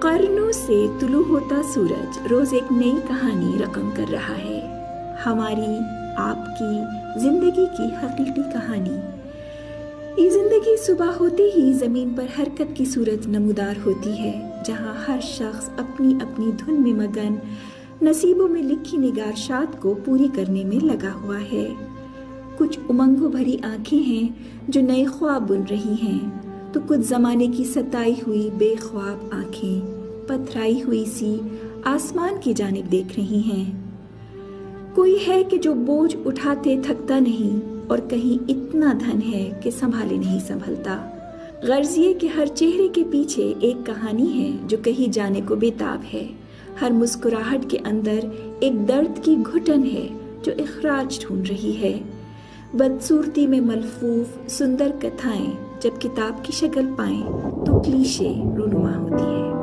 कर्नों से तुलू होता सूरज रोज एक नई कहानी रकम कर रहा है। हमारी आपकी जिंदगी की हकीकी कहानी। ये जिंदगी सुबह होते ही जमीन पर हरकत की सूरत नमूदार होती है, जहां हर शख्स अपनी अपनी धुन में मगन नसीबों में लिखी निगारशात को पूरी करने में लगा हुआ है। कुछ उमंगों भरी आंखें हैं जो नए ख्वाब बुन रही हैं, तो कुछ जमाने की सताई हुई बेख्वाब आंखें पथराई हुई सी आसमान की जानिब देख रही हैं। कोई है कि जो बोझ उठाते थकता नहीं, और कहीं इतना धन है कि संभाले नहीं संभलता। गर्जिए के हर चेहरे के पीछे एक कहानी है जो कहीं जाने को बेताब है। हर मुस्कुराहट के अंदर एक दर्द की घुटन है जो इखराज ढूंढ रही है। बदसूरती में मलफूफ सुंदर कथाएं जब किताब की शक्ल पाएं तो क्लीशे रूनुमा होती है।